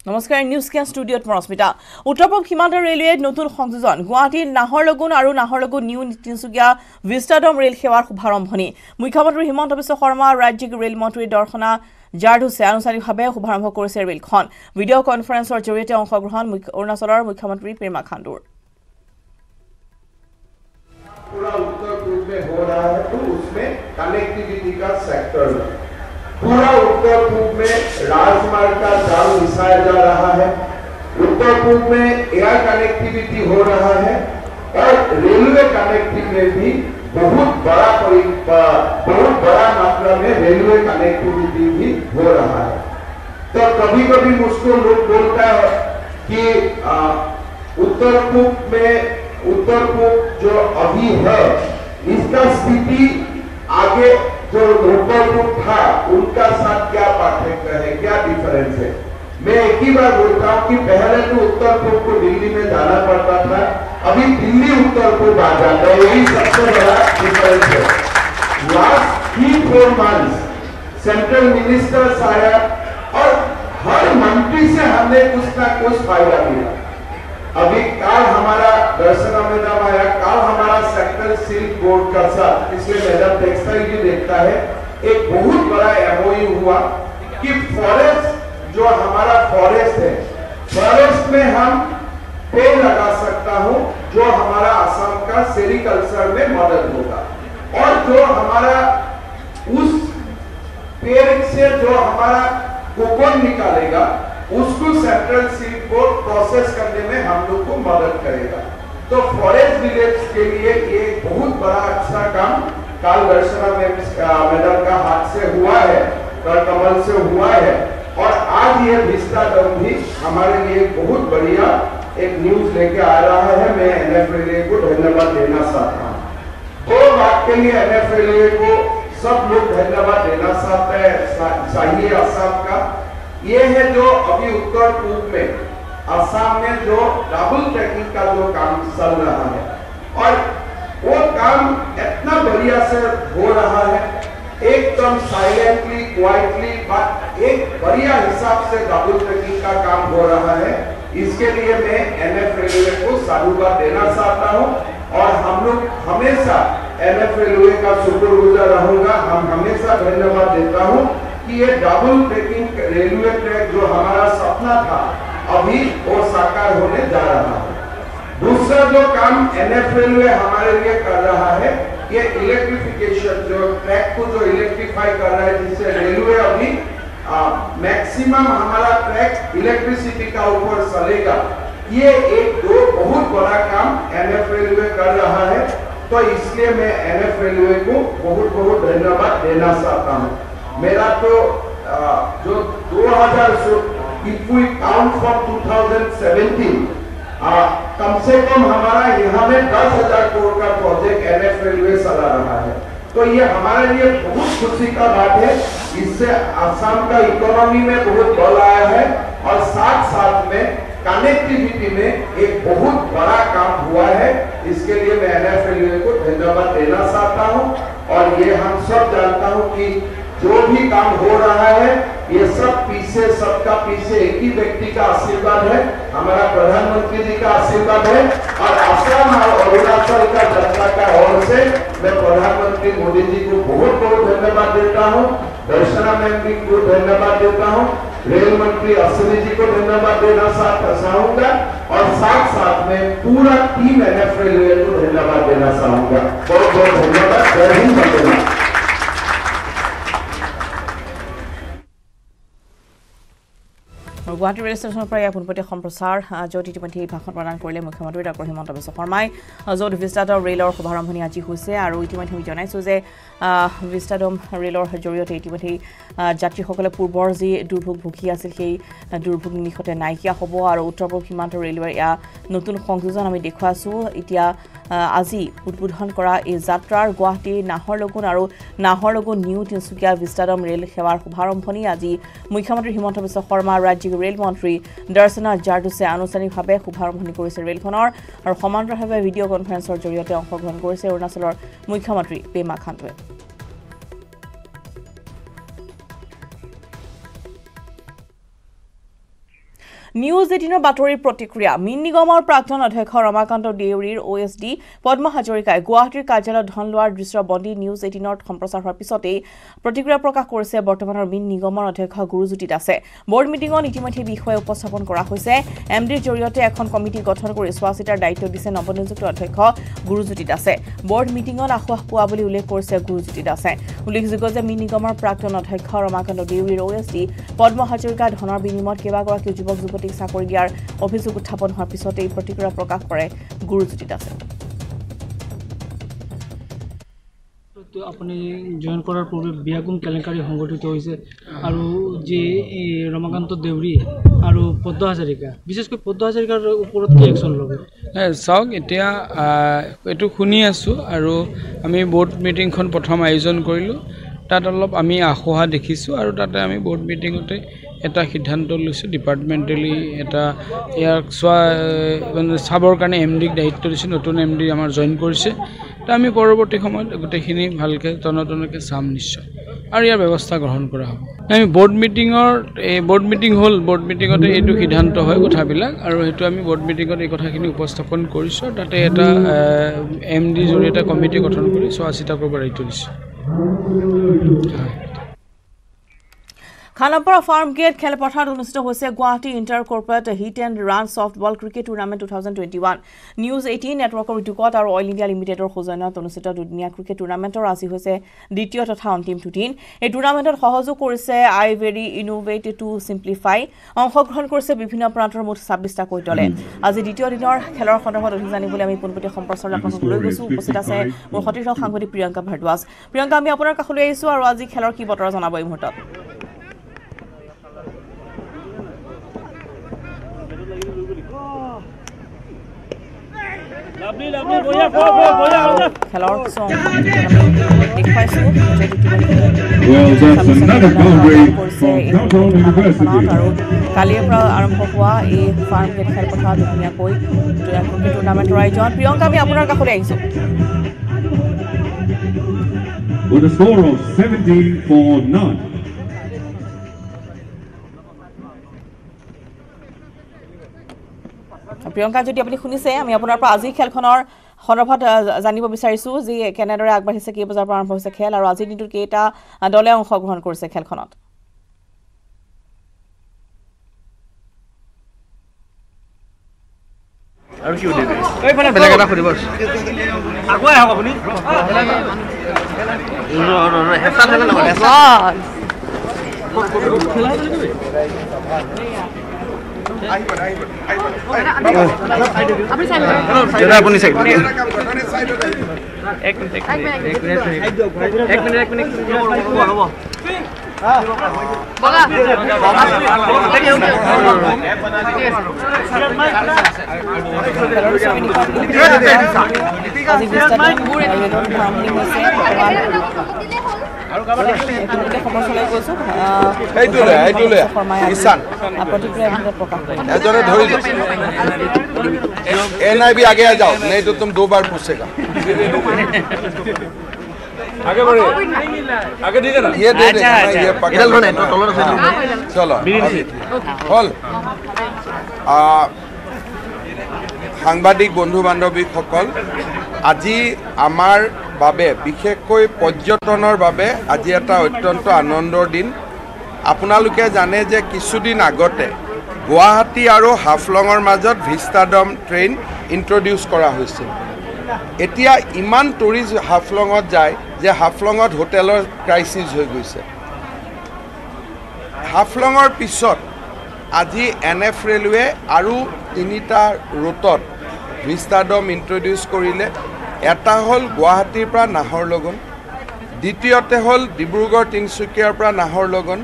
নমস্কাৰ নিউজ কেন ষ্টুডিঅ'ত মৰস্মিতা উত্তৰ-পূব সীমান্ত ৰেলৱে নতুন সংযোজন গুৱাহাটীৰ নাহৰলগুন আৰু Naharlagun new Tinsukia Vistadome rail সেৱাৰ শুভাৰম্ভণি মুখ্যমন্ত্ৰী হিমন্ত বিশ্ব শৰ্মা ৰাজ্যিক ৰেল মন্ত্ৰী দৰ্শনা জাৰদুছে আনুষ্ঠানিকভাৱে শুভাৰম্ভ কৰিছে ৰেলখন ভিডিঅ' কনফাৰেন্সৰ জৰিয়তে অংশগ্ৰহণ অৰুণাচলৰ মুখ্যমন্ত্ৰী পেমা খাণ্ডুৰ पूरा उत्तर पूर्व में हो रहा है तो उसमें कनेक्टिविटी का सेक्टर है पूरा उत्तर पूर्व में राजमार्ग का जाल बिछाया जा रहा है उत्तर पूर्व में एयर कनेक्टिविटी हो रहा है और रेलवे कनेक्टिविटी में भी बहुत बड़ा मात्रा में रेलवे कनेक्टिविटी भी हो रहा है तो कभी-कभी मुझको लोग बोलता है कि उत्तर पूर्व जो अभी है इसका स्थिति आगे जो उत्तर पूर्व था उनका साथ क्या पार्थक्य है क्या डिफरेंस है मैं एक ही बार बोलता हूँ कि पहले तो उत्तर पूर्व को दिल्ली में जाना पड़ता था अभी दिल्ली उत्तर पूर्व आ जाता है यही सबसे बड़ा डिफरेंस है लास्ट 3-4 मंथ्स सेंट्रल मिनिस्टर्स आया और हर मंत्री से हमने कुछ ना कुछ फायदा मिला अभी कल हमारा दर्शना मैडम आया कल हमारा सेक्टर सिल्क बोर्ड का साथ इसलिए मैडम टेक्सटाइल भी देखता है एक बहुत बड़ा एमओयू हुआ कि फॉरेस्ट जो हमारा फॉरेस्ट है फॉरेस्ट में हम पेड़ लगा सकता हूं जो हमारा असम का सेरिकल्चर में मदद होगा और जो हमारा उस पेड़ से जो हमारा कोकोन निकालेगा उसको सेंट्रल सिल्क बोर्ड प्रोसेस करने में हम लोग को मदद करेगा तो फॉरेस्ट विलेज के लिए ये बहुत बड़ा अच्छा काम काल दर्शना मैडम का हाथ से हुआ है कमल से हुआ है और आज ये विस्ताडम भी हमारे लिए बहुत बढ़िया एक न्यूज लेके आ रहा है मैं एनएफएलए को धन्यवाद देना चाहता हूँ दो बात के लिए एनएफएलए को सब लोग धन्यवाद देना चाहिए असम का ये है जो अभी उत्तर पूर्व में असम में जो डबल ट्रैकिंग का जो काम चल रहा है और वो काम इतना बढ़िया से हो रहा है एकदम साइलेंटली क्वाइटली बट एक बढ़िया हिसाब से डबल ट्रैकिंग का काम हो रहा है इसके लिए मैं एनएफएलए को साधुवाद देना चाहता हूँ और हम लोग हमेशा एनएफएलए का शुक्रगुजार रहूंगा हम हमेशा धन्यवाद देता हूँ कि ये डबल ट्रैकिंग रेलवे ट्रैक जो हमारा सपना था अभी वो साकार होने जा रहा है दूसरा जो काम एनएफएलए हमारे लिए कर रहा है ये इलेक्ट्रिफिकेशन जो ट्रैक को जो इलेक्ट्रीफाई कर रहा है जिससे रेलवे अभी मैक्सिमम हमारा ट्रैक इलेक्ट्रिसिटी का ऊपर चलेगा ये एक दो बहुत बड़ा काम एनएफएलए कर रहा है तो इसलिए मैं एनएफएलए को बहुत बहुत धन्यवाद देना चाहता हूँ मेरा तो जो 2000 if we count from 2017 कम से कम हमारा यहाँ में 10,000 करोड़ का प्रोजेक्ट एनएफएलए चला रहा है तो ये हमारे लिए बहुत खुशी का बात है इससे असम का इकोनॉमी में बहुत बल आया है और साथ साथ में कनेक्टिविटी में एक बहुत बड़ा काम हुआ है इसके लिए मैं एनएफएलए को धन्यवाद देना चाहता हूँ और ये हम सब जानता हूँ कि जो भी काम हो रहा है ये सब सबका पीछे एक ही व्यक्ति का आशीर्वाद है हमारा प्रधानमंत्री जी का आशीर्वाद है और असम और अरुणाचल का जनता का ओर से मैं प्रधानमंत्री मोदी जी को बहुत बहुत धन्यवाद देता हूँ दर्शना मैम जी को धन्यवाद देता हूँ रेल मंत्री अश्विनी जी को धन्यवाद देना चाहूंगा और साथ साथ में पूरा टीम एनएफएलए को धन्यवाद देना चाहूंगा बहुत बहुत धन्यवाद जय हिंद वंदे मातरम গুৱাহাটী ৰেল ষ্টেচনৰ পৰা ইয়াৰ পোনপটীয়া সম্প্ৰচাৰ য'ত ইতিমধ্যে ভাষণ প্ৰদান কৰিলে মুখ্যমন্ত্ৰী ডক্টৰ হিমন্ত বিশ্ব শৰ্মাই য'ত ভিষ্টাডম ৰেলৰ শুভাৰম্ভণি আজি হৈছে আৰু ইতিমধ্যে আমি জনাইছোঁ যে ভিষ্টাডম ৰেলৰ জৰিয়তে ইতিমধ্যে যাত্ৰীসকলে পূৰ্বৰ যি দুৰ্ভোগ ভুগি আছিল সেই দুৰ্ভোগ নিমিষতে নাইকিয়া হ'ব আৰু উত্তৰ-পূব সীমান্ত ৰেলৱেৰ এয়া নতুন সংযোজন আমি দেখুৱাইছোঁ এতিয়া আজি উদ্বোধন কৰা এই যাত্ৰাৰ গুৱাহাটী নাহৰলগুন আৰু Naharlagun new Tinsukia Vistadome rail সেৱাৰ শুভাৰম্ভণি আজি মুখ্যমন্ত্ৰী হিমন্ত বিশ্ব শৰ্মা ৰাজ্যিক ৰেল মন্ত্ৰী দৰ্শনা জাৰদুছে আনুষ্ঠানিকভাৱে শুভাৰম্ভণি কৰিছে ৰেলখনৰ আৰু সমান্তৰালভাৱে ভিডিঅ' কনফাৰেন্সৰ জৰিয়তে অংশগ্ৰহণ কৰিছে অৰুণাচলৰ মুখ্যমন্ত্ৰী পেমা খাণ্ডুৱে নিউজ 18 বাতৰিৰ প্ৰতিক্ৰিয়া মিন নিগমৰ প্ৰাক্তন অধ্যক্ষ ৰমাকান্ত দেউৰীৰ OSD পদ্ম হাজৰিকাই গুৱাহাটীৰ কাৰ্যালয়ত ধন লোৱাৰ দৃশ্যবন্দী নিউজ 18ত সম্প্ৰচাৰ হোৱাৰ পিছতেই প্ৰতিক্ৰিয়া প্ৰকাশ কৰিছে বৰ্তমানৰ মিন নিগমৰ অধ্যক্ষ গুৰুজ্যোতি দাসে বৰ্ড মিটিঙত ইতিমধ্যে বিষয় উপস্থাপন কৰা হৈছে এমডিৰ জৰিয়তে এখন কমিটি গঠন কৰি চোৱাচিতাৰ দায়িত্ব দিছে নৱনিযুক্ত অধ্যক্ষ গুৰুজ্যোতি দাসে বৰ্ড মিটিঙত আশ্বাস পোৱা বুলি উল্লেখ কৰিছে গুৰুজ্যোতি দাসে উল্লেখযোগ্য যে মিন নিগমৰ প্ৰাক্তন অধ্যক্ষ ৰমাকান্ত দেউৰীৰ OSD পদ্ম হাজৰিকা ধনৰ বিনিময়ত কেইবাগৰাকী যুৱক যুৱতীক চাকৰি দিয়াৰ অভিযোগ উত্থাপন হোৱাৰ পিছতে এই প্ৰতিক্ৰিয়া প্ৰকাশ কৰে গুৰুজ্যোতি দাসে আপুনি জয়েন কৰাৰ পূৰ্বে বিয়াগুণ কেলেংকাৰী সংঘটিত হৈছে আৰু যে ৰমাকান্ত দেউৰী আৰু পদ্ম হাজৰিকা বিশেষকৈ পদ্ম হাজৰিকাৰ ওপৰত কি একশ্যন ল'ব চাওক এতিয়া এইটো শুনি আছোঁ আৰু আমি বৰ্ড মিটিংখন প্ৰথম আয়োজন কৰিলোঁ তাত অলপ আমি আশোহা দেখিছোঁ আৰু তাতে আমি বৰ্ড মিটিঙতে এটা সিদ্ধান্ত লৈছোঁ ডিপাৰ্টমেণ্টেলি এটা ইয়াক চাবৰ কাৰণে এমডিক দায়িত্ব দিছোঁ নতুন এমডি আমাৰ জইন কৰিছে তো আমি পৰৱৰ্তী সময়ত গোটেইখিনি ভালকৈ তনতনকৈ চাম নিশ্চয় আৰু ইয়াৰ ব্যৱস্থা গ্ৰহণ কৰা হ'ব আমি বৰ্ড মিটিং হ'ল বৰ্ড মিটিঙতে এইটো সিদ্ধান্ত হয় কথাবিলাক আৰু সেইটো আমি বৰ্ড মিটিঙত এই কথাখিনি উপস্থাপন কৰিছোঁ তাতে এটা এমডিৰ জৰিয়তে কমিটি গঠন কৰি চোৱা চিতা কৰিব দায়িত্ব দিছোঁ খানাপাৰা ফাৰ্ম গেট খেলপথাৰত অনুষ্ঠিত হৈছে Guwahati inter corporate hit and run softball cricket tournament 2021 news 18 নেটৱৰ্কৰ উদ্যোগত আৰু অইল ইণ্ডিয়া লিমিটেডৰ সৌজন্যত অনুষ্ঠিত দুদিনীয়া ক্ৰিকেট টুৰ্ণামেণ্টৰ আজি হৈছে দ্বিতীয় তথা অন্তিম দুদিন এই টুৰ্ণামেণ্টত সহযোগ কৰিছে আই ভেৰি ইনোভেট টু সিম্পলিফাই অংশগ্ৰহণ কৰিছে বিভিন্ন প্ৰান্তৰ মুঠ 26টা দলে আজি দ্বিতীয় দিনৰ খেলৰ সন্দৰ্ভত অধিক জানিবলৈ আমি পোনপটীয়া সম্প্ৰচাৰ আপোনালোকক লৈ গৈছোঁ উপস্থিত আছে মোৰ সতীৰ্থ সাংবাদিক প্ৰিয়ংকা ভাৰদ্বাজ প্ৰিয়ংকা আমি আপোনাৰ কাষলৈ আহিছোঁ আৰু আজি খেলৰ কি বতৰ জনাব এই মুহূৰ্তত খেলৰ দেখুৱাইছোঁ আৰু কালিৰ পৰা আৰম্ভ হোৱা এই ফাৰ্ম গেট খেলপথাৰত ধুনীয়াকৈ ক্ৰিকেট টুৰ্ণামেণ্টৰ আয়োজন প্ৰিয়ংকা আমি আপোনাৰ কাষলৈ আহিছোঁ With a score of 17-9. Priyanka যদি আপুনি শুনিছে আমি আপোনাৰ পৰা আজি খেলখনৰ সন্দৰ্ভত জানিব বিচাৰিছোঁ যে কেনেদৰে আগবাঢ়িছে কেই বজাৰ পৰা আৰম্ভ হৈছে খেল আৰু আজিৰ দিনটোত কেইটা দলে অংশগ্ৰহণ কৰিছে খেলখনত আৰু কি উঠিবি এই মানে বেলেগ এটা কৰিব আগুৱাই আহক আপুনি হেঁচা ঠেলা নহয় হেঁচা আপুনি চাই এক মিনিট হ'ব NIB आगे आ जाओ नहीं तो तुम 2 बार पूछेगा आगे बढ़े आगे दीजिए ना ये दे दे ये पकड़ चलो হল সাংবাদিক বন্ধু বান্ধৱীসকল আজি আমাৰ বাবে বিশেষকৈ পৰ্যটনৰ বাবে আজি এটা অত্যন্ত আনন্দৰ দিন আপোনালোকে জানে যে কিছুদিন আগতে গুৱাহাটী আৰু হাফলঙৰ মাজত ভিষ্টাডম ট্ৰেইন ইন্ট্ৰডিউস কৰা হৈছিল এতিয়া ইমান টুৰিষ্ট হাফলঙত যায় যে হাফলঙত হোটেলৰ ক্ৰাইসিস হৈ গৈছে হাফলঙৰ পিছত আজি NF ৰেলৱে আৰু 3টা ৰুটত ভিষ্টাডম ইন্ট্ৰডিউস কৰিলে এটা হল গুৱাহাটীৰ পৰা নাহৰলগুন দ্বিতীয়তে হল ডিব্ৰুগড় তিনচুকীয়াৰ পৰা নাহৰলগুন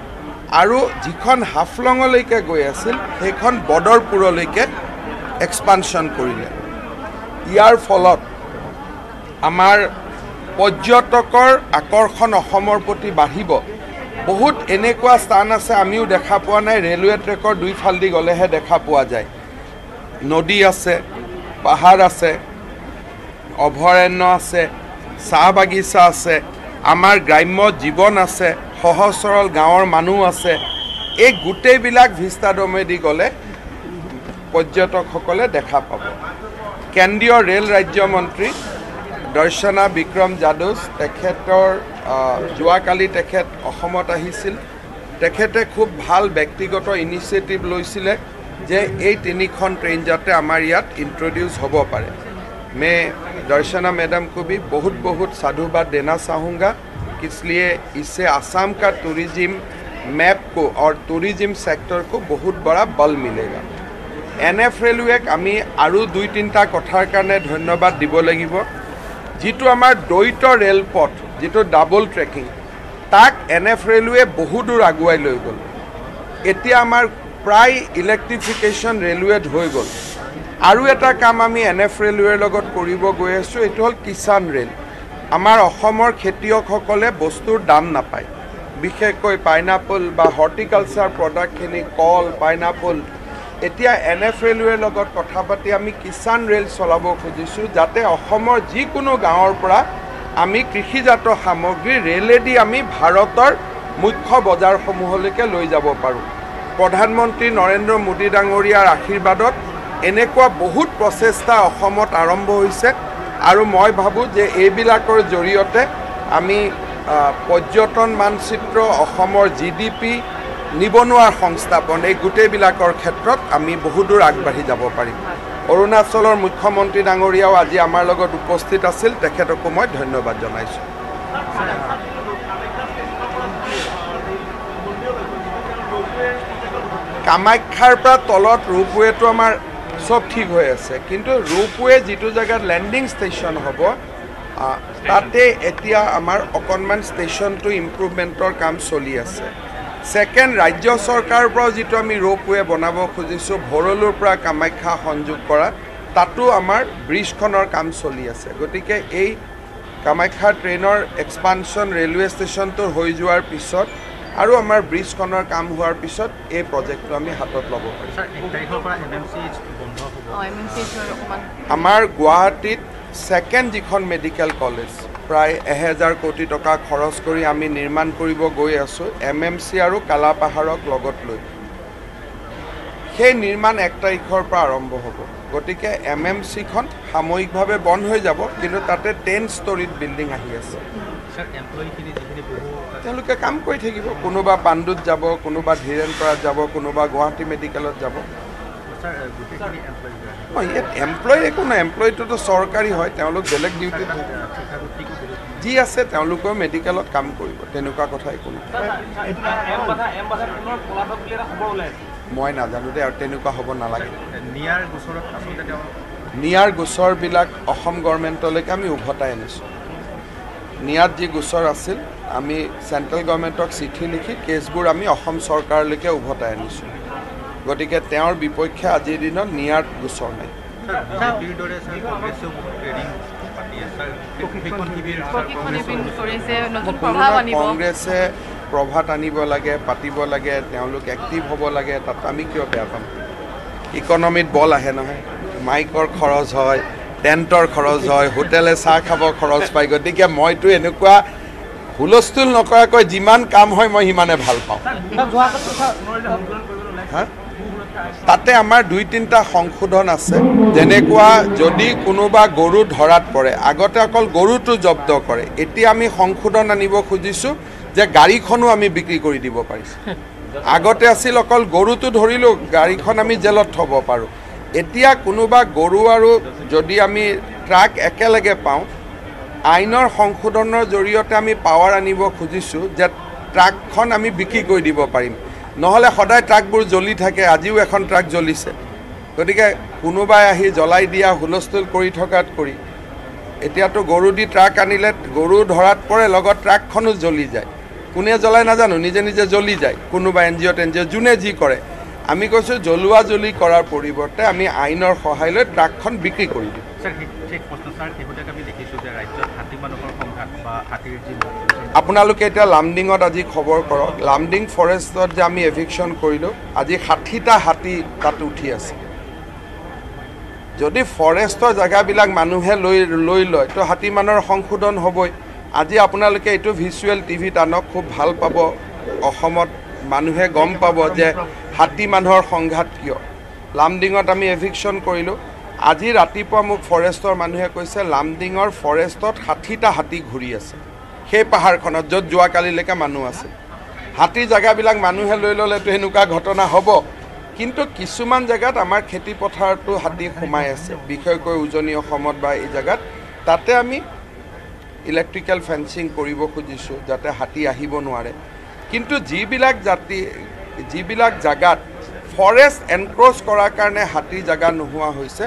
আৰু যিখন হাফলঙলৈকে গৈ আছিল সেইখন বদৰপুৰলৈকে এক্সপানশন কৰিলে ইয়াৰ ফলত আমাৰ পৰ্যটকৰ আকৰ্ষণ অসমৰ প্ৰতি বাঢ়িব বহুত এনেকুৱা স্থান আছে আমিও দেখা পোৱা নাই ৰেলৱে ট্ৰেকৰ দুইফালদি গলেহে দেখা পোৱা যায় নদী আছে পাহাৰ আছে অভয়াৰণ্য আছে চাহ বাগিচা আছে আমাৰ গ্ৰাম্য জীৱন আছে সহজ সৰল গাঁৱৰ মানুহ আছে এই গোটেইবিলাক ভিষ্টাডমেদি গ'লে পৰ্যটকসকলে দেখা পাব কেন্দ্ৰীয় ৰেল ৰাজ্যমন্ত্ৰী দৰ্শনা বিক্ৰম যাদৱ তেখেতৰ যোৱাকালি তেখেত অসমত আহিছিল তেখেতে খুব ভাল ব্যক্তিগত ইনিচিয়েটিভ লৈছিলে যে এই তিনিখন ট্ৰেইন যাতে আমাৰ ইয়াত ইন্ট্रोड्यूस হ'ব পাৰে मैं दर्शना मैडम को भी बहुत बहुत साधुवाद देना चाहूँगा इसलिए इससे आसाम का टूरिज्म मैप को और टूरिज्म सेक्टर को बहुत बड़ा बल मिलेगा NF रेलवेक आमी आरु 2-3टा कथार कारणे धन्यवाद দিব লাগিব जितु आमार द्वैत रेलपथ जितु डाबल ट्रेकिंग ताक NF रेलवे बहुत दूर आगुवाई লৈ গল এতিয়া आमार प्राय इलेक्ट्रिफिकेशन रेलवे হৈ গল আৰু এটা কাম আমি NF रेलवेৰ লগত কৰিব গৈ আছো এটো হল কিষাণ ৰেল আমাৰ অসমৰ খেতিয়কসকলে বস্তুৰ দাম নাপায় বিশেষকৈ পাইনাপল বা হৰ্টিকালচাৰ প্ৰডাক্টখিনি কল পাইনাপল এতিয়া NF रेलवेৰ লগত কথা পাতি আমি কিষাণ ৰেল চলাব খুজিছো যাতে অসমৰ যিকোনো গাঁৱৰ পৰা আমি কৃষিজাত সামগ্ৰী ৰেলেদি আমি ভাৰতৰ মুখ্য বজাৰসমূহলৈকে লৈ যাব পাৰো প্ৰধানমন্ত্ৰী নৰেন্দ্ৰ মোদী ডাঙৰীয়াৰ আশীৰ্বাদত এনেকুৱা বহুত প্ৰচেষ্টা অসমত আৰম্ভ হৈছে আৰু মই ভাবো যে এইবিলাকৰ জৰিয়তে আমি পৰ্যটন মানচিত্ৰ অসমৰ GDP নিবনুৱাৰ সংস্থাপন এই গুটেবিলাকৰ ক্ষেত্ৰত আমি বহুত দূৰ আগবাঢ়ি যাব পাৰিম অৰুণাচলৰ মুখ্যমন্ত্ৰী ডাঙৰীয়াও আজি আমাৰ লগত উপস্থিত আছিল তেখেতকো মই ধন্যবাদ জনাইছো কামাখ্যাৰ পৰা তলত ৰূপৱেটো আমাৰ সব ঠিক হৈ আছে কিন্তু ৰূপৱে যেটো জায়গা ল্যান্ডিং স্টেশন হ'ব তাতে এতিয়া আমাৰ অকনমান স্টেশনটো ইমপ্ৰুভমেন্টৰ কাম চলি আছে সেকেন্ড ৰাজ্য চৰকাৰৰ পৰা যেটো আমি ৰূপৱে বনাব খুজিছো ভৰলুৰ পৰা কামাখ্যা সংযোগ কৰা তাতো আমাৰ ব্ৰিজখনৰ কাম চলি আছে গতিকে এই কামাখ্যা ট্ৰেইনৰ এক্সপানশন ৰেলৱে ষ্টেচনটো হৈ যোৱাৰ পিছত আৰু আমাৰ ব্ৰিজখনৰ কাম হোৱাৰ পিছত এই প্ৰজেক্টটো আমি হাতত ল'ব পাৰিম স্যাৰ 1 তাৰিখৰ পৰা MMC বন্ধ হ'ব MMC আমাৰ গুৱাহাটীত সেকেন্ড যিখন মেডিকেল কলেজ প্ৰায় 1000 কোটি টকা খৰচ কৰি আমি নিৰ্মাণ কৰিব গৈ আছো MMC আৰু কালাপাহাৰক লগত লৈ সেই নিৰ্মাণ 1 তাৰিখৰ পৰা আৰম্ভ হ'ব গতিকে MMC খন সাময়িকভাৱে বন্ধ হৈ যাব কিন্তু তাতে 10 ষ্টৰীত বিল্ডিং আহি আছে স্যাৰ এমপ্লয়িখিনি যিখিনি বহু তেওঁলোকে কাম কৰি থাকিব কোনোবা পাণ্ডুত যাব কোনোবা ধীৰেনপাৰাত যাব কোনোবা গুৱাহাটী মেডিকেলত যাব স্যাৰ গুটেখিনি এমপ্লয়ি এমপ্লয়ি একো না এমপ্লয়িটো চৰকাৰী হয় তেওঁলোক বেলেগ ডিউটি যি আছে তেওঁলোকৰ মেডিকেলত কাম কৰিব তেনেকুৱা কথা একো নাই মই নাজানো দে আৰু তেনেকুৱা হ'ব নালাগে নিয়াৰ গোচৰবিলাক অসম গভৰ্ণমেণ্টলৈকে আমি উভতাই আনিছোঁ নিয়াত যি গোচৰ আছিল আমি চেণ্ট্ৰেল গভৰ্ণমেণ্টক চিঠি লিখি কেছবোৰ আমি অসম চৰকাৰলৈকে উভতাই আনিছোঁ গতিকে তেওঁৰ বিপক্ষে আজিৰ দিনত নিয়াৰ গোচৰ নাই কংগ্ৰেছে প্ৰভাত আনিব লাগে পাতিব লাগে তেওঁলোক এক্টিভ হ'ব লাগে তাত আমি কিয় বেয়া পাম ইকনমিত বল আহে নহয় মাইকৰ খৰচ হয় টেণ্টৰ খৰচ হয় হোটেলে চাহ খাব খৰচ পায় গতিকে মইতো এনেকুৱা হুলস্থুল নকৰাকৈ যিমান কাম হয় মই সিমানে ভাল পাওঁ তাতে আমাৰ 2-3টা সংশোধন আছে যেনেকুৱা যদি কোনোবা গৰু ধৰাত পৰে আগতে অকল গৰুটো জব্দ কৰে এতিয়া আমি সংশোধন আনিব খুজিছো যে গাড়ীখনো আমি বিক্ৰী কৰি দিব পাৰিছো আগতে আছিল অকল গৰুটো ধৰিলো গাড়ীখন আমি জেলত থব পাৰো এতিয়া কোনোবা গৰু আৰু যদি আমি ট্ৰাক একেলগে পাওঁ আইনৰ সংশোধনৰ জৰিয়তে আমি পাৱাৰ আনিব খুজিছো যে ট্ৰাকখন আমি বিক্ৰী কৰি দিব পাৰিম নহলে সদায় ট্ৰাকবোৰ জ্বলি থাকে আজিও এখন ট্ৰাক জ্বলিছে গতিকে কোনোবাই আহি জ্বলাই দিয়া হুলস্থুল কৰি থকাত কৰি এতিয়াতো গৰু দি ট্ৰাক আনিলে গৰু ধৰাত পৰে লগত ট্ৰাকখনো জ্বলি যায় কোনে জ্বলাই নাজানো নিজে নিজে জ্বলি যায় কোনোবা এনজিঅ' যোনে যি কৰে আমি কৈছো জ্বলোৱা জ্বলি কৰাৰ পৰিৱৰ্তে আমি আইনৰ সহায় লৈ ট্ৰাকখন বিক্ৰী কৰি দিম আপোনালোকে এতিয়া লামডিঙত আজি খবৰ কৰক লামডিং ফৰেষ্টত যে আমি এভিকশ্যন কৰিলোঁ আজি 60টা হাতী তাত উঠি আছে যদি ফৰেষ্টৰ জেগাবিলাক মানুহে লৈ লয় তো হাতীমানৰ সংশোধন হ'বই আজি আপোনালোকে এইটো ভিজুৱেল টিভিত আনক খুব ভাল পাব অসমত মানুহে গম পাব যে হাতী মানুহৰ সংঘাত কিয় লামডিঙত আমি এভিকশ্যন কৰিলোঁ আজি ৰাতিপুৱা মোক ফৰেষ্টৰ মানুহে কৈছে লামডিঙৰ ফৰেষ্টত 60টা হাতী ঘূৰি আছে সেই পাহাৰখনত য'ত যোৱাকালিলৈকে মানুহ আছে হাতী জেগাবিলাক মানুহে লৈ ল'লেতো এনেকুৱা ঘটনা হ'ব কিন্তু কিছুমান জেগাত আমাৰ খেতি পথাৰতো হাতী সোমাই আছে বিশেষকৈ উজনি অসমত বা এই জেগাত তাতে আমি ইলেক্ট্ৰিকেল ফেন্সিং কৰিব খুজিছোঁ যাতে হাতী আহিব নোৱাৰে কিন্তু যিবিলাক জাগাত ফৰেষ্ট এনক্ৰ'চ কৰাৰ কাৰণে হাতী জাগা নোহোৱা হৈছে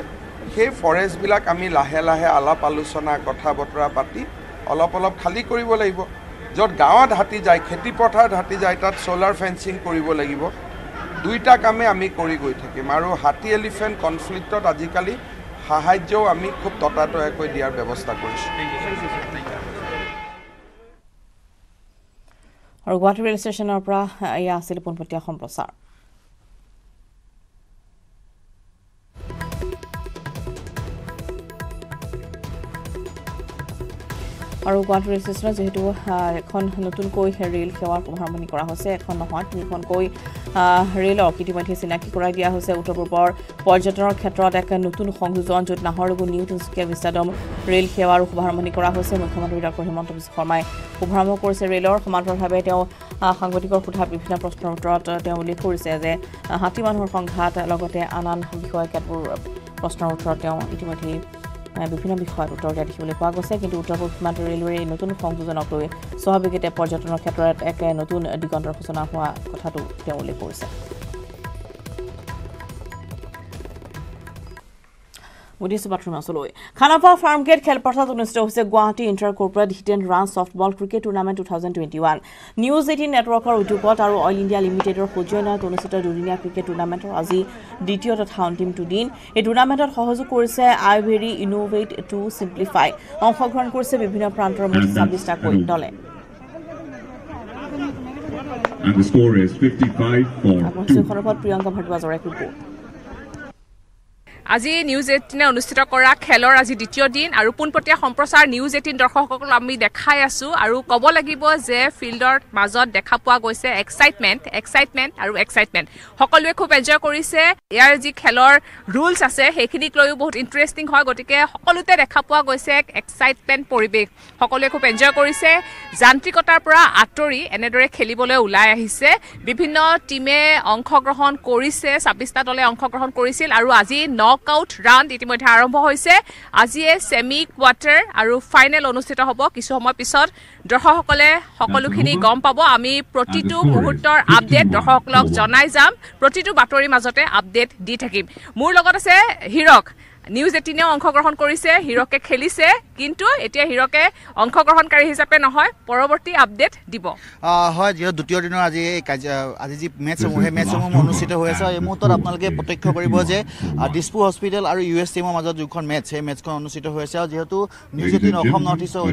সেই ফৰেষ্টবিলাক আমি লাহে লাহে আলাপ আলোচনা কথা বতৰা পাতি অলপ খালী কৰিব লাগিব য'ত গাঁৱত হাতী যায় খেতি পথাৰত হাতী যায় তাত সোলাৰ ফেন্সিং কৰিব লাগিব দুইটা কামে আমি কৰি গৈ থাকিম আৰু হাতী এলিফেণ্ট কনফ্লিক্টত আজিকালি সাহায্যও আমি খুব ততাতয়াকৈ দিয়াৰ ব্যৱস্থা কৰিছোঁ আৰু গুৱাহাটী ৰেল ষ্টেচনৰ পৰা এয়া আছিল পোনপটীয়া সম্প্ৰচাৰ আৰু গুৱাহাটী ৰেল ষ্টেচনত যেহেতু এখন নতুনকৈ ৰেল সেৱাৰ আৰম্ভণি কৰা হৈছে এখন নহয় তিনিখনকৈ ৰেলক ইতিমধ্যে চিনাকি কৰাই দিয়া হৈছে উত্তৰ পূৰ্বৰ পৰ্যটনৰ ক্ষেত্ৰত এক নতুন সংযোজন য'ত নাহৰলগুন নিউ তিনিচুকীয়া বিষ্টাডম ৰেল সেৱাৰ শুভাৰম্ভণি কৰা হৈছে মুখ্যমন্ত্ৰী ডক্টৰ হিমন্ত বিশ্ব শৰ্মাই শুভাৰম্ভ কৰিছে ৰেলৰ সমান্তৰালভাৱে তেওঁ সাংবাদিকৰ সোধা বিভিন্ন প্ৰশ্নৰ উত্তৰত তেওঁ উল্লেখ কৰিছে যে হাতী মানুহৰ সংঘাত লগতে আন বিষয় কেতবোৰ প্ৰশ্নৰ উত্তৰত তেওঁ ইতিমধ্যে বিভিন্ন বিষয়ত উত্তৰ দিয়া দেখিবলৈ পোৱা গৈছে কিন্তু উত্তৰ পূব সীমান্ত ৰেলৱেৰ এই নতুন সংযোজনক লৈ স্বাভাৱিকতে পৰ্যটনৰ ক্ষেত্ৰত এক নতুন দিগন্তৰ সূচনা হোৱা কথাটো তেওঁ উল্লেখ কৰিছে খানাপা ফাৰ্ম গেট খেলপথাৰত অনুষ্ঠিত হৈছে Guwahati inter corporate hit and run softball cricket tournament 2021 news 18 নেটৱৰ্কৰ উদ্যোগত আৰু অইল ইণ্ডিয়া লিমিটেডৰ সৌজন্যত অনুষ্ঠিত দুদিনীয়া ক্ৰিকেট টুৰ্ণামেণ্টৰ আজি দ্বিতীয় তথা অন্তিমটো দিন এই টুৰ্ণামেণ্টত সহযোগ কৰিছে আইভেৰি ইনোভেট টু সিম্পলিফাই অংশগ্ৰহণ কৰিছে বিভিন্ন প্ৰান্তৰ মুঠ 26টাকৈ দলে And the score is 55-2. Priyanka ভট্টাচাৰ্যৰ এক ৰিপৰ্ট আজি নিউজ 18 অনুষ্ঠিত কৰা খেলৰ আজি দ্বিতীয় দিন আৰু পোনপটীয়া সম্প্ৰচাৰ নিউজ 18 দৰ্শকসকলক আমি দেখাই আছো আৰু ক'ব লাগিব যে ফিল্ডৰ মাজত দেখা পোৱা গৈছে এক্সাইটমেণ্ট সকলোৱে খুব এনজয় কৰিছে ইয়াৰ যি খেলৰ ৰুলছ আছে সেইখিনিক লৈও বহুত ইণ্টাৰেষ্টিং হয় গতিকে সকলোতে দেখা পোৱা গৈছে এক এক্সাইটমেণ্ট পৰিৱেশ সকলোৱে খুব এনজয় কৰিছে যান্ত্ৰিকতাৰ পৰা আঁতৰি এনেদৰে খেলিবলৈ ওলাই আহিছে বিভিন্ন টিমে অংশগ্ৰহণ কৰিছে 26টা দলে অংশগ্ৰহণ কৰিছিল আৰু আজি নকআউট ৰাউণ্ড ইতিমধ্যে আৰম্ভ হৈছে আজিয়ে সেমি কোৱাৰ্টাৰ আৰু ফাইনেল অনুষ্ঠিত হ'ব কিছু সময় পিছত দৰ্শকসকলে সকলোখিনি গম পাব আমি প্ৰতিটো মুহূৰ্তৰ আপডেট দৰ্শকসকলক জনাই যাম প্ৰতিটো বাতৰিৰ মাজতে আপডেট দি থাকিম মোৰ লগত আছে হিৰক নিউজ 18 অংশগ্ৰহণ কৰিছে হিৰকে খেলিছে কিন্তু এতিয়া হিৰকে অংশগ্ৰহণকাৰী হিচাপে নহয় পৰৱৰ্তী আপডেট দিব হয় যে দ্বিতীয় দিনৰ আজি যি মেচসমূহ অনুষ্ঠিত হৈ আছে এই মুহূৰ্তত আপোনালোকে প্ৰত্যক্ষ কৰিব যে দিছপুৰ হস্পিটেল আৰু ইউএছ টিমৰ মাজত যিখন মেচ সেই মেচখন অনুষ্ঠিত হৈ আছে আৰু যেহেতু নিউজ 18 অসম নৰ্থ ইষ্টৰ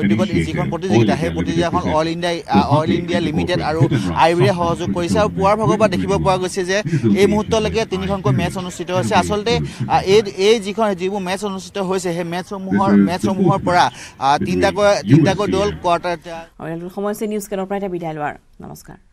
উদ্যোগত যিখন প্ৰতিযোগিতা সেই প্ৰতিযোগিতাখন অইল ইণ্ডিয়া লিমিটেড আৰু আইভেৰিয়ে সহযোগ কৰিছে আৰু পুৱাৰ ভাগৰ পৰা দেখিব পোৱা গৈছে যে এই মুহূৰ্তলৈকে তিনিখনকৈ মেচ অনুষ্ঠিত হৈছে আচলতে এই যিবোৰ মেচ অনুষ্ঠিত হৈছে সেই মেচসমূহৰ পৰা তিনিটাকৈ দল কোৱাৰ্টাৰ সময় নিউজ কেনৰ পৰা বিদায় লোৱাৰ নমস্কাৰ